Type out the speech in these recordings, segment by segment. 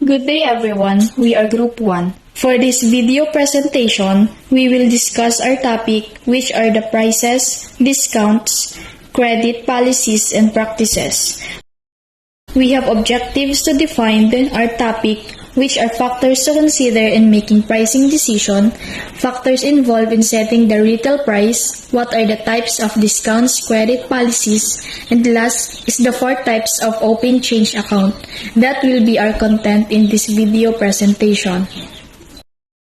Good day everyone, we are Group 1. For this video presentation, we will discuss our topic which are the prices, discounts, credit policies, and practices. We have objectives to define our topic which are factors to consider in making pricing decision, factors involved in setting the retail price, what are the types of discounts, credit policies, and last is the 4 types of open change account. That will be our content in this video presentation.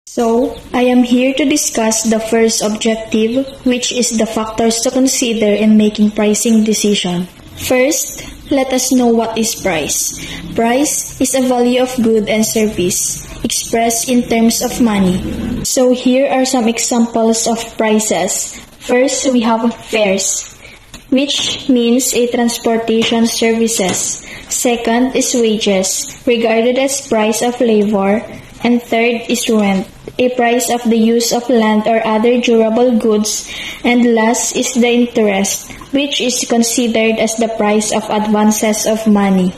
So, I am here to discuss the first objective, which is the factors to consider in making pricing decision. First, let us know what is price. Price is a value of good and service, expressed in terms of money. So here are some examples of prices. First, we have fares, which means a transportation services. Second is wages, regarded as price of labor. And third is rent, a price of the use of land or other durable goods. And last is the interest, which is considered as the price of advances of money.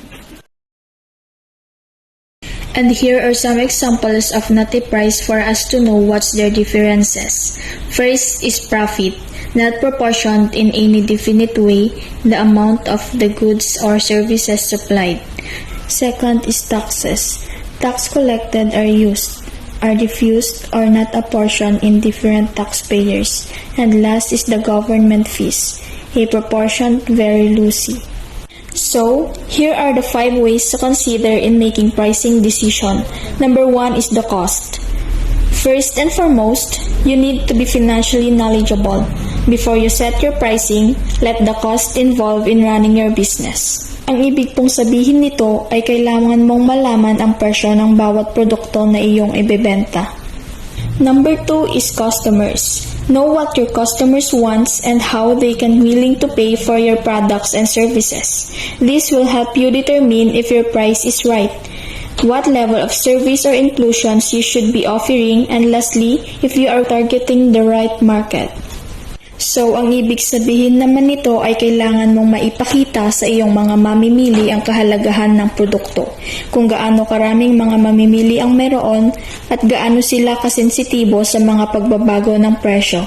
And here are some examples of not a price for us to know what's their differences. First is profit, not proportioned in any definite way the amount of the goods or services supplied. Second is taxes. Tax collected are diffused or not apportioned in different taxpayers. And last is the government fees, a proportion very loosely. So, here are the 5 ways to consider in making pricing decision. Number 1 is the cost. First and foremost, you need to be financially knowledgeable. Before you set your pricing, let the cost involved in running your business. Ang ibig pong sabihin nito ay kailangan mong malaman ang presyo ng bawat produkto na iyong ibebenta. Number 2 is customers. Know what your customers want and how they can willing to pay for your products and services. This will help you determine if your price is right, what level of service or inclusions you should be offering, and lastly, if you are targeting the right market. So, ang ibig sabihin naman nito ay kailangan mong maipakita sa iyong mga mamimili ang kahalagahan ng produkto, kung gaano karaming mga mamimili ang meron at gaano sila kasensitibo sa mga pagbabago ng presyo.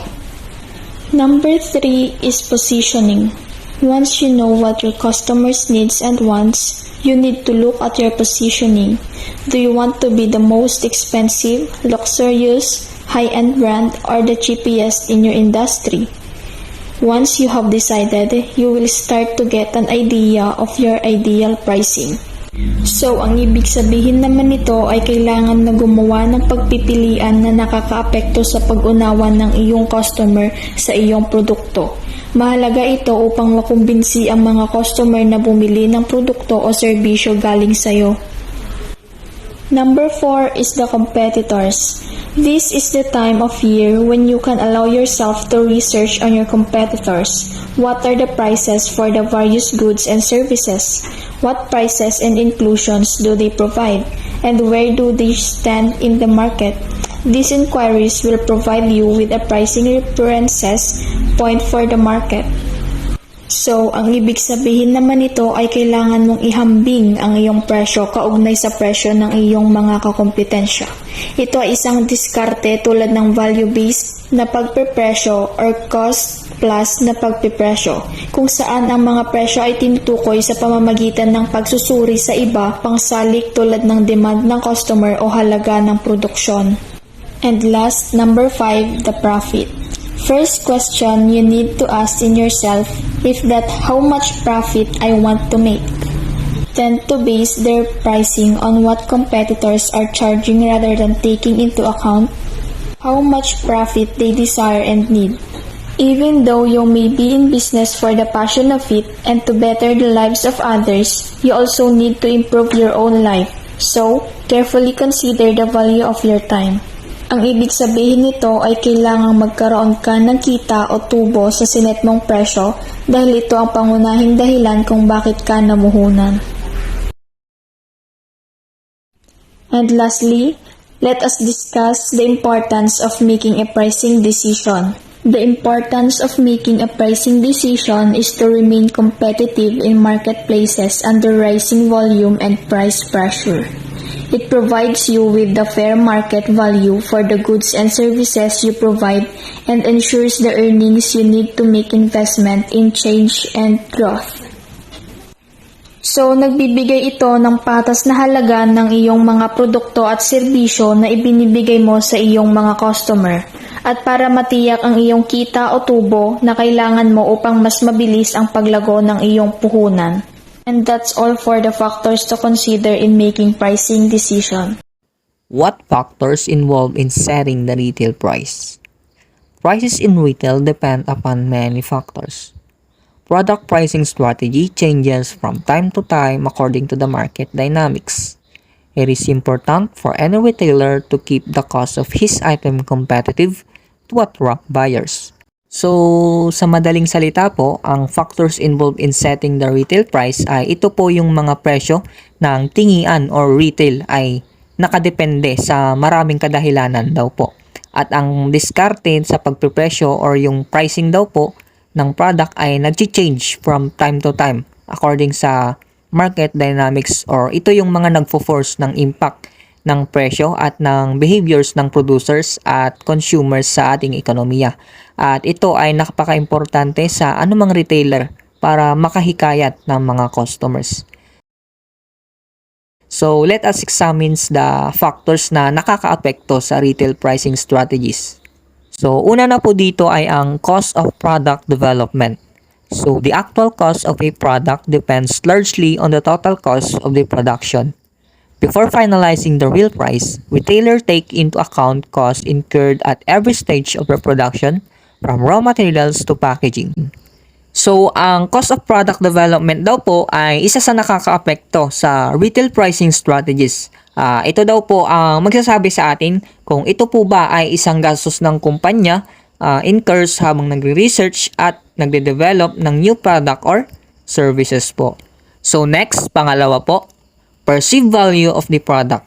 Number 3 is positioning. Once you know what your customers' needs and wants, you need to look at your positioning. Do you want to be the most expensive, luxurious, high-end brand, or the cheapest in your industry? Once you have decided, you will start to get an idea of your ideal pricing. So, ang ibig sabihin naman nito ay kailangan na gumawa ng pagpipilian na nakakaapekto sa pag-unawa ng iyong customer sa iyong produkto. Mahalaga ito upang makumbinsi ang mga customer na bumili ng produkto o serbisyo galing sa'yo. Number 4 is the competitors. This is the time of year when you can allow yourself to research on your competitors. What are the prices for the various goods and services? What prices and inclusions do they provide? And where do they stand in the market? These inquiries will provide you with a pricing references point for the market. So, ang ibig sabihin naman nito ay kailangan mong ihambing ang iyong presyo kaugnay sa presyo ng iyong mga kakompetensya. Ito ay isang diskarte tulad ng value-based na pagpepresyo or cost plus na pagpepresyo, kung saan ang mga presyo ay tinutukoy sa pamamagitan ng pagsusuri sa iba pangsalik tulad ng demand ng customer o halaga ng produksyon. And last, number 5, the profit. First question you need to ask in yourself is that how much profit I want to make. Tend to base their pricing on what competitors are charging rather than taking into account how much profit they desire and need. Even though you may be in business for the passion of it and to better the lives of others, you also need to improve your own life. So, carefully consider the value of your time. Ang ibig sabihin nito ay kailangang magkaroon ka ng kita o tubo sa sinet mong presyo dahil ito ang pangunahing dahilan kung bakit ka namuhunan. And lastly, let us discuss the importance of making a pricing decision. The importance of making a pricing decision is to remain competitive in marketplaces under rising volume and price pressure. It provides you with the fair market value for the goods and services you provide and ensures the earnings you need to make investment in change and growth. So, nagbibigay ito ng patas na halaga ng iyong mga produkto at serbisyo na ibinibigay mo sa iyong mga customer at para matiyak ang iyong kita o tubo na kailangan mo upang mas mabilis ang paglago ng iyong puhunan. And that's all for the factors to consider in making pricing decision. What factors involved in setting the retail price? Prices in retail depend upon many factors. Product pricing strategy changes from time to time according to the market dynamics. It is important for any retailer to keep the cost of his item competitive to attract buyers. So, sa madaling salita po, ang factors involved in setting the retail price ay ito po yung mga presyo ng tingian or retail ay nakadepende sa maraming kadahilanan daw po. At ang diskarte sa pagpipresyo or yung pricing daw po ng product ay nag-change from time to time according sa market dynamics or ito yung mga nagfo-force ng impact ng presyo at ng behaviors ng producers at consumers sa ating ekonomiya. At ito ay napaka-importante sa anumang retailer para makahikayat ng mga customers. So, let us examine the factors na nakakaapekto sa retail pricing strategies. So, una na po dito ay ang cost of product development. So, the actual cost of a product depends largely on the total cost of the production. Before finalizing the real price, retailers take into account costs incurred at every stage of the production, from raw materials to packaging. So, ang cost of product development daw po ay isa sa nakakaapekto sa retail pricing strategies. Ito daw po ang magsasabi sa atin kung ito po ba ay isang gastos ng kumpanya incurs habang nagre-research at nagde-develop ng new product or services po. So, next, pangalawa po, perceived value of the product.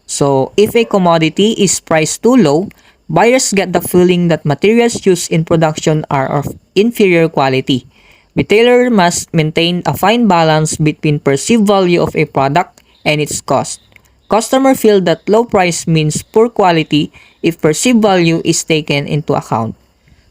So, if a commodity is priced too low, buyers get the feeling that materials used in production are of inferior quality. Retailer must maintain a fine balance between perceived value of a product and its cost. Customers feel that low price means poor quality if perceived value is taken into account.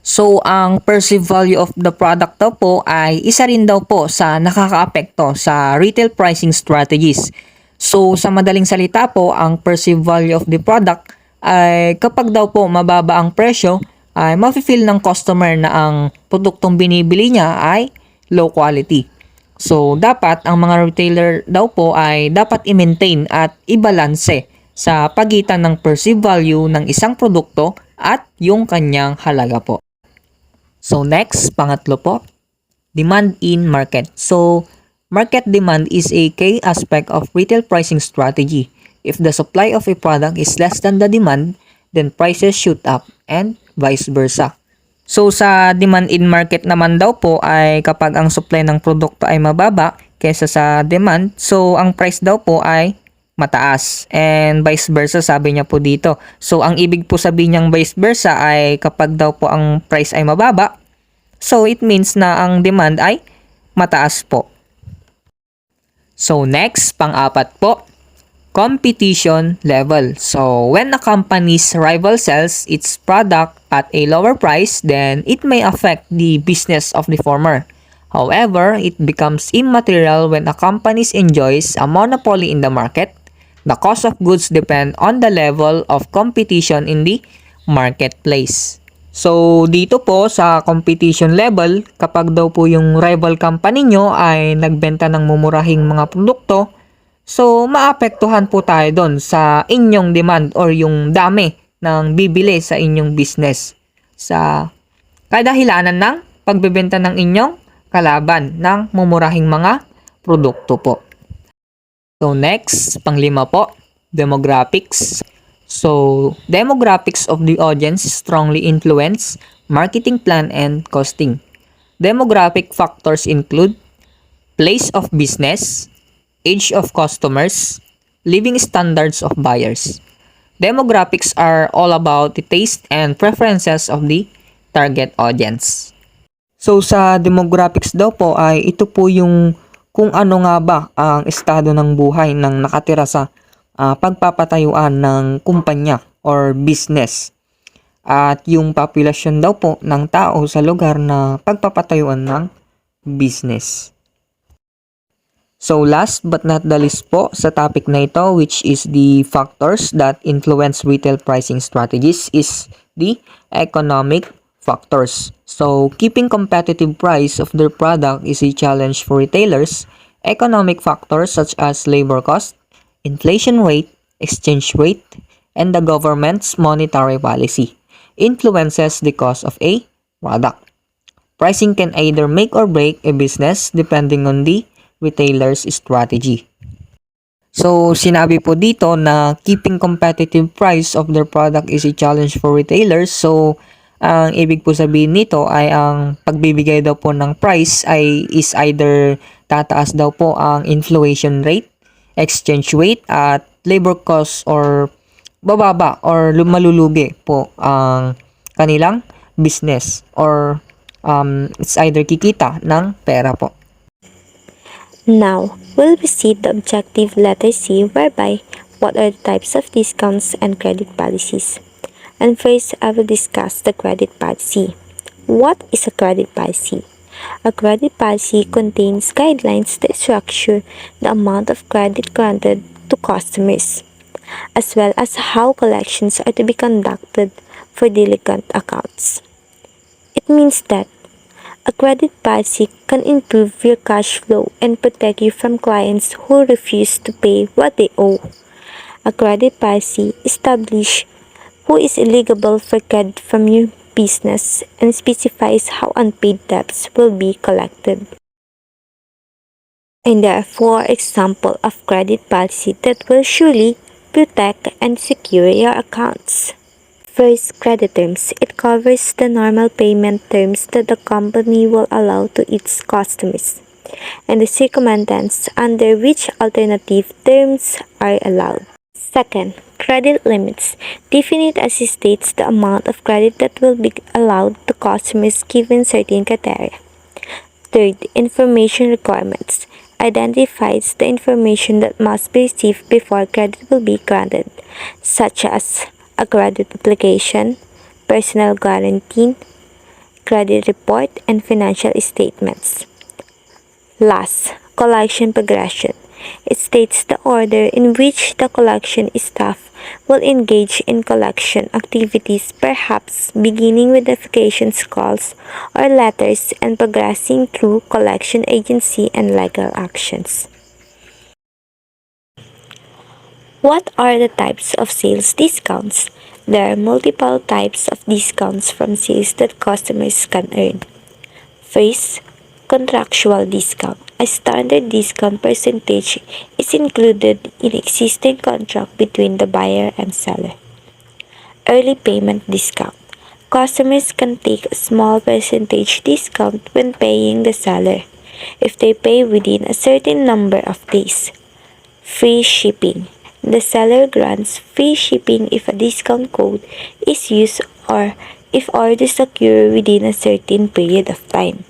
So, ang perceived value of the product daw po ay isa rin daw po sa nakakaapekto sa retail pricing strategies. So, sa madaling salita po, ang perceived value of the product ay kapag daw po mababa ang presyo, ay mafe-feel ng customer na ang produktong binibili niya ay low quality. So, dapat ang mga retailer daw po ay dapat i-maintain at i-balanse sa pagitan ng perceived value ng isang produkto at yung kanyang halaga po. So, next, pangatlo po, demand in market. So, market demand is a key aspect of retail pricing strategy. If the supply of a product is less than the demand, then prices shoot up and vice versa. So, sa demand in market naman daw po ay kapag ang supply ng produkto ay mababa kaysa sa demand, so ang price daw po ay mataas and vice versa sabi niya po dito. So, ang ibig po sabihin niyang vice versa ay kapag daw po ang price ay mababa, so it means na ang demand ay mataas po. So, next, pang-apat po, competition level. So, when a company's rival sells its product at a lower price, then it may affect the business of the former. However, it becomes immaterial when a company enjoys a monopoly in the market. The cost of goods depend on the level of competition in the marketplace. So, dito po sa competition level, kapag daw po yung rival company nyo ay nagbenta ng mumurahing mga produkto, so maapektuhan po tayo doon sa inyong demand or yung dami ng bibili sa inyong business sa kadahilanan ng pagbebenta ng inyong kalaban ng mumurahing mga produkto po. So next, panglima po, demographics. So, demographics of the audience strongly influence marketing plan and costing. Demographic factors include place of business, age of customers, living standards of buyers. Demographics are all about the taste and preferences of the target audience. So, sa demographics daw po ay ito po yung kung ano nga ba ang estado ng buhay ng nakatira sa pagpapatayuan ng kumpanya or business at yung populasyon daw po ng tao sa lugar na pagpapatayuan ng business. So last but not the least po sa topic na ito, which is the factors that influence retail pricing strategies, is the economic factors. So keeping competitive price of their product is a challenge for retailers. Economic factors such as labor cost, inflation rate, exchange rate, and the government's monetary policy influences the cost of a product. Pricing can either make or break a business depending on the retailer's strategy. So, sinabi po dito na keeping competitive price of their product is a challenge for retailers. So, ang ibig po sabihin nito ay ang pagbibigay daw po ng price ay is either tataas daw po ang inflation rate, exchange rate, at labor cost, or bababa or malulugi po ang kanilang business, or it's either kikita ng pera po. Now, we'll proceed the objective letter C, whereby what are the types of discounts and credit policies. And first, I will discuss the credit policy. What is a credit policy? A credit policy contains guidelines that structure the amount of credit granted to customers, as well as how collections are to be conducted for delinquent accounts. It means that a credit policy can improve your cash flow and protect you from clients who refuse to pay what they owe. A credit policy establishes who is eligible for credit from your business and specifies how unpaid debts will be collected. And there are 4 examples of credit policy that will surely protect and secure your accounts. First, credit terms. It covers the normal payment terms that the company will allow to its customers, and the circumstances under which alternative terms are allowed. Second, credit limits. Definite as it states the amount of credit that will be allowed to customers given certain criteria. Third, information requirements. Identifies the information that must be received before credit will be granted, such as a credit application, personal guarantee, credit report, and financial statements. Last, collection progression. It states the order in which the collection staff will engage in collection activities, perhaps beginning with notifications, calls, or letters and progressing through collection agency and legal actions. What are the types of sales discounts? There are multiple types of discounts from sales that customers can earn. First, contractual discount. A standard discount percentage is included in existing contract between the buyer and seller. Early payment discount. Customers can take a small percentage discount when paying the seller if they pay within a certain number of days. Free shipping. The seller grants free shipping if a discount code is used or if orders occur within a certain period of time.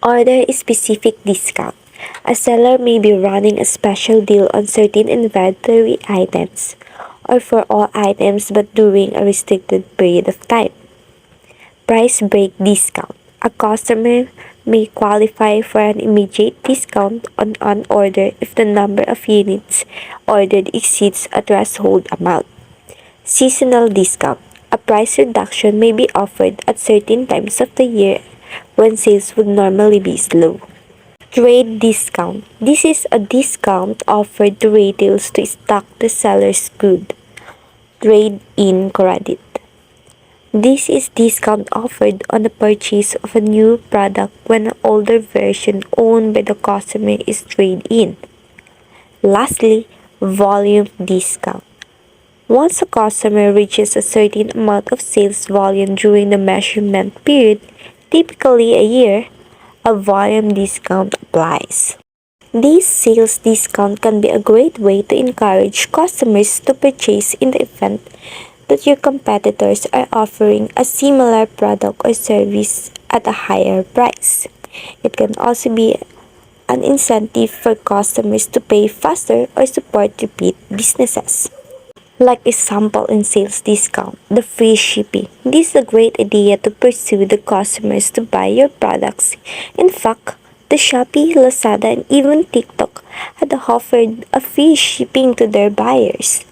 Order-specific discount. A seller may be running a special deal on certain inventory items or for all items but during a restricted period of time. Price break discount. A customer may qualify for an immediate discount on an order if the number of units ordered exceeds a threshold amount. Seasonal discount. A price reduction may be offered at certain times of the year when sales would normally be slow. Trade discount. This is a discount offered to retailers to stock the seller's good. Trade-in credit. This is discount offered on the purchase of a new product when an older version owned by the customer is traded in. Lastly, volume discount. Once a customer reaches a certain amount of sales volume during the measurement period, typically a year, a volume discount applies. This sales discount can be a great way to encourage customers to purchase in the event that your competitors are offering a similar product or service at a higher price. It can also be an incentive for customers to pay faster or support repeat businesses. Like example in sales discount, the free shipping. This is a great idea to pursue the customers to buy your products. In fact, the Shopee, Lazada, and even TikTok had offered a free shipping to their buyers.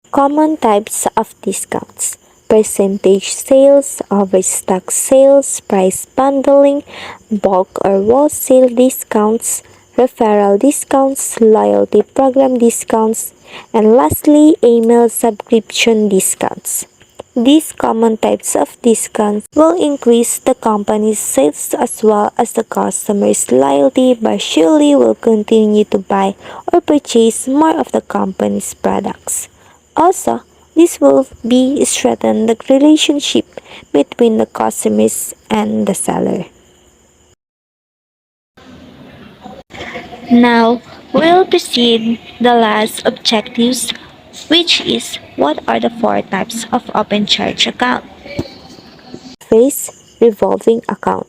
Common types of discounts: percentage sales, overstock sales, price bundling, bulk or wholesale discounts, referral discounts, loyalty program discounts, and lastly, email subscription discounts. These common types of discounts will increase the company's sales as well as the customer's loyalty, but surely will continue to buy or purchase more of the company's products. Also, this will be strengthen the relationship between the customers and the seller. Now, we'll proceed the last objectives, which is what are the four types of open charge account. First, revolving account.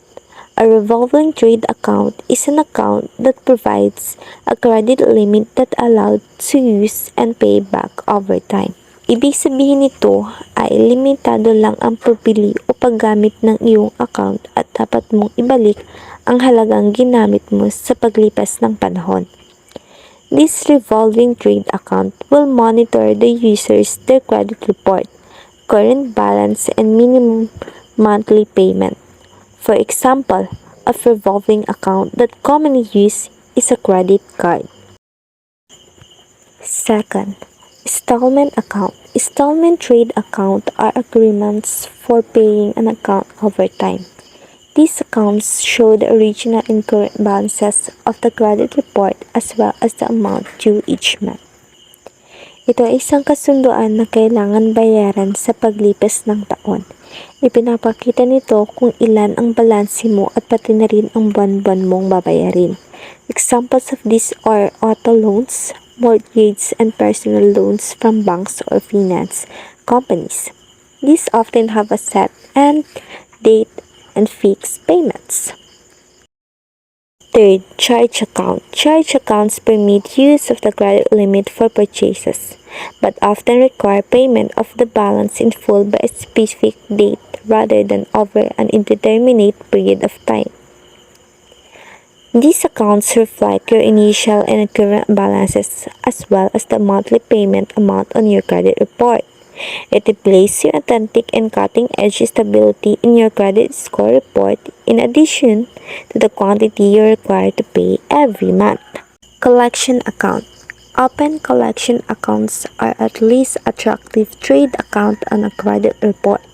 A revolving trade account is an account that provides a credit limit that allowed to use and pay back over time. Ibig sabihin nito ay limitado lang ang pagbili o paggamit ng iyong account at dapat mong ibalik ang halagang ginamit mo sa paglipas ng panahon. This revolving trade account will monitor the user's their credit report, current balance, and minimum monthly payment. For example, a revolving account that commonly used is a credit card. Second, installment account. Installment trade account are agreements for paying an account over time. These accounts show the original and current balances of the credit report as well as the amount due each month. Ito ay isang kasunduan na kailangan bayaran sa paglipas ng taon. Ipinapakita nito kung ilan ang balanse mo at pati na rin ang buwan-buwan mong babayarin. Examples of these are auto loans, mortgages, and personal loans from banks or finance companies. These often have a set end date and fixed payments. Third, charge account. Charge accounts permit use of the credit limit for purchases, but often require payment of the balance in full by a specific date rather than over an indeterminate period of time. These accounts reflect your initial and current balances as well as the monthly payment amount on your credit report. It displays your authentic and cutting-edge stability in your credit score report in addition to the quantity you're required to pay every month. Collection account. Open collection accounts are at least attractive trade account on a credit report.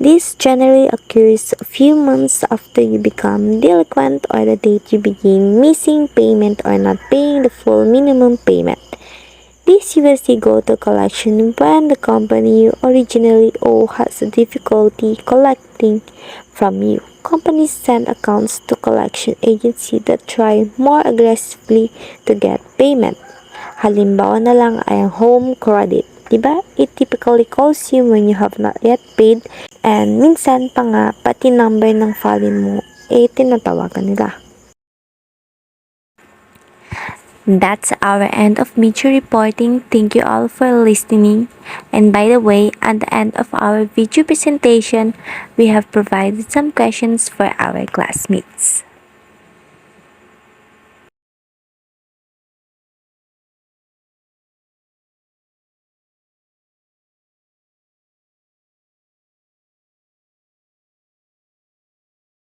This generally occurs a few months after you become delinquent or the date you begin missing payment or not paying the full minimum payment. These usually go to collection when the company you originally owe has a difficulty collecting from you. Companies send accounts to collection agency that try more aggressively to get payment. Halimbawa na lang ay ang home credit. Diba? It typically calls you when you have not yet paid and minsan pa nga pati number ng file mo tinatawagan nila. That's our end of media reporting. Thank you all for listening. And by the way, at the end of our video presentation, we have provided some questions for our classmates.